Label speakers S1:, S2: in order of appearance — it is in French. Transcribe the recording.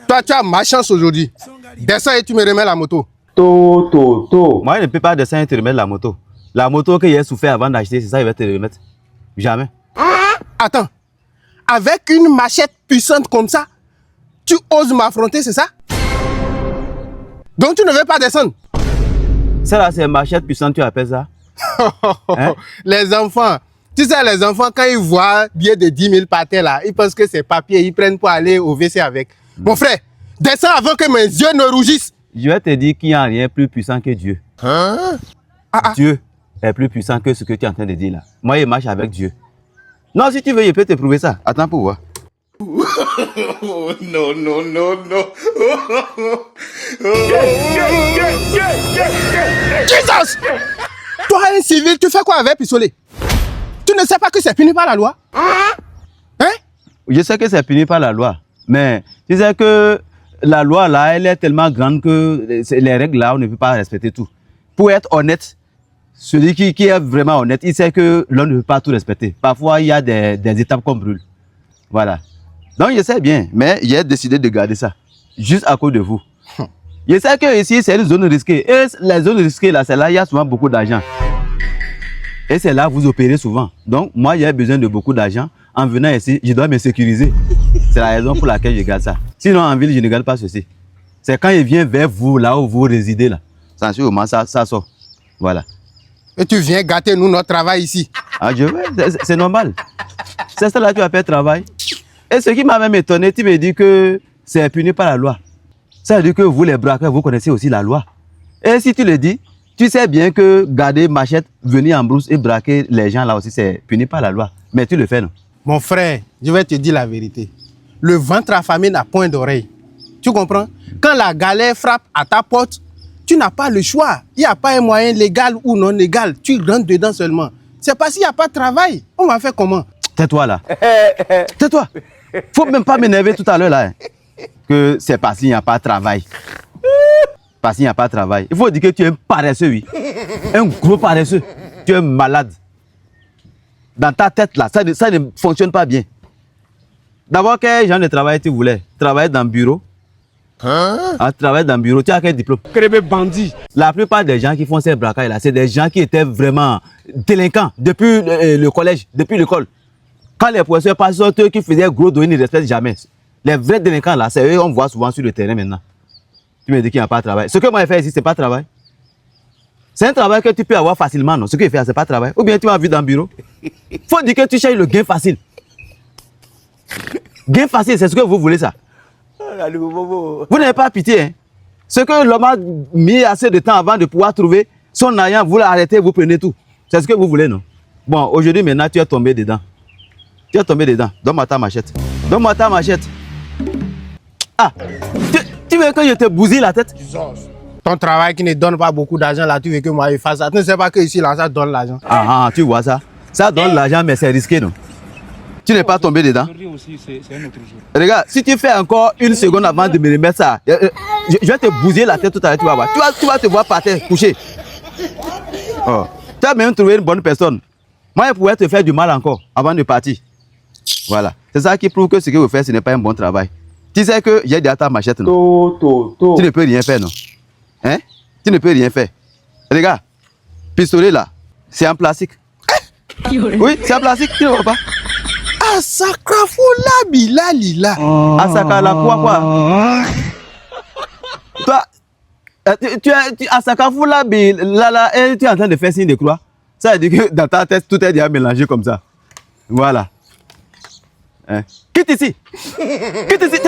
S1: Toi, tu as ma chance aujourd'hui. Descends et tu me remets la moto.
S2: Moi, je ne peux pas descendre et te remettre la moto. La moto que j'ai souffert avant d'acheter, c'est ça, il va te remettre. Jamais.
S1: Attends. Avec une machette puissante comme ça, tu oses m'affronter, c'est ça? Donc tu ne veux pas descendre?
S2: Ça là, c'est machette puissante, tu appelles ça? Hein?
S1: Les enfants. Tu sais, les enfants, quand ils voient bien de 10 000 par terre là, ils pensent que c'est papier, ils prennent pour aller au WC avec. Mon frère, descends avant que mes yeux ne rougissent.
S2: Je vais te dire qu'il n'y a rien plus puissant que Dieu.
S1: Hein?
S2: Dieu est plus puissant que ce que tu es en train de dire là. Moi, je marche avec Dieu. Non, si tu veux, je peux te prouver ça. Attends pour voir.
S3: Oh, non, non, non, non.
S1: Jesus! Toi, un civil, tu fais quoi avec pistolet? Tu ne sais pas que c'est puni par la loi? Hein?
S2: Je sais que c'est puni par la loi. Mais tu sais que la loi là, elle est tellement grande que les règles là, on ne peut pas respecter tout. Pour être honnête, celui qui est vraiment honnête, il sait que l'on ne peut pas tout respecter. Parfois, il y a des étapes qu'on brûle. Voilà. Donc, je sais bien, mais j'ai décidé de garder ça. Juste à cause de vous. Je sais que ici, c'est une zone risquée. Et les zones risquées, là, c'est là, il y a souvent beaucoup d'argent. Et c'est là que vous opérez souvent. Donc, moi, j'ai besoin de beaucoup d'argent. En venant ici, je dois me sécuriser. C'est la raison pour laquelle je garde ça. Sinon, en ville, je ne garde pas ceci. C'est quand il vient vers vous, là où vous résidez, là. Sûrement, ça sort. Voilà.
S1: Et tu viens gâter nous notre travail ici.
S2: Ah, c'est normal. C'est ça là que tu appelles travail. Et ce qui m'a même étonné, tu me dis que c'est puni par la loi. Ça veut dire que vous, les braqueurs, vous connaissez aussi la loi. Et si tu le dis, tu sais bien que garder machette, venir en brousse et braquer les gens là aussi, c'est puni par la loi. Mais tu le fais, non?
S1: Mon frère, je vais te dire la vérité. Le ventre affamé n'a point d'oreille. Tu comprends? Quand la galère frappe à ta porte, tu n'as pas le choix. Il n'y a pas un moyen légal ou non légal. Tu rentres dedans seulement. C'est parce qu'il n'y a pas de travail. On va faire comment?
S2: Tais-toi là. Tais-toi. Faut même pas m'énerver tout à l'heure là. Que c'est parce qu'il n'y a pas de travail. Parce qu'il n'y a pas de travail. Il faut dire que tu es un paresseux, oui. Un gros paresseux. Tu es malade. Dans ta tête là, ça ne fonctionne pas bien. D'abord, quel genre de travail tu voulais? Travailler dans le bureau? Travailler dans le bureau, tu as quel diplôme?
S1: Bandit.
S2: La plupart des gens qui font ces braquages là, c'est des gens qui étaient vraiment délinquants depuis le collège, depuis l'école. Quand les professeurs passent, eux qui faisaient gros dos, ils ne respectent jamais. Les vrais délinquants là, c'est eux qu'on voit souvent sur le terrain maintenant. Tu me dis qu'il n'y a pas de travail. Ce que moi je fais ici, ce n'est pas de travail. C'est un travail que tu peux avoir facilement, non? Ce que je fais, ce n'est pas de travail. Ou bien tu m'as vu dans le bureau. Il faut dire que tu cherches le gain facile. Gain facile, c'est ce que vous voulez ça. Vous n'avez pas pitié. Hein? Ce que l'homme a mis assez de temps avant de pouvoir trouver son argent, vous l'arrêtez, vous prenez tout. C'est ce que vous voulez, non? Bon, aujourd'hui, maintenant, tu es tombé dedans. Tu es tombé dedans. Donne-moi ta machette. Donne-moi ta machette. Ah, tu veux que je te bousille la tête?
S1: Ton travail qui ne donne pas beaucoup d'argent là, tu veux que moi je fasse ça. Tu ne sais pas que ici, là, ça donne l'argent.
S2: Ah, tu vois ça? Ça donne l'argent, mais c'est risqué, non? Tu n'es pas tombé dedans?
S4: Aussi, c'est un autre jour.
S2: Regarde, si tu fais encore une seconde avant de me remettre ça, je vais te bousiller la tête tout à l'heure, tu vas voir. Tu vas te voir par terre, couché. Oh. Tu as même trouvé une bonne personne. Moi, je pourrais te faire du mal encore avant de partir. Voilà. C'est ça qui prouve que ce que vous faites, ce n'est pas un bon travail. Tu sais que j'ai déjà ta machette, non? Tu ne peux rien faire, non? Hein? Tu ne peux rien faire. Regarde, pistolet là, c'est en plastique. Oui, c'est en plastique, tu ne vois pas?
S1: Asakafula bila lila.
S2: Asaka la quoi? Toi, Asakafula bila et tu es en train de faire signe de croix. Ça veut dire que dans ta tête, tout est déjà mélangé comme ça. Voilà. Hein? Quitte ici. Quitte ici.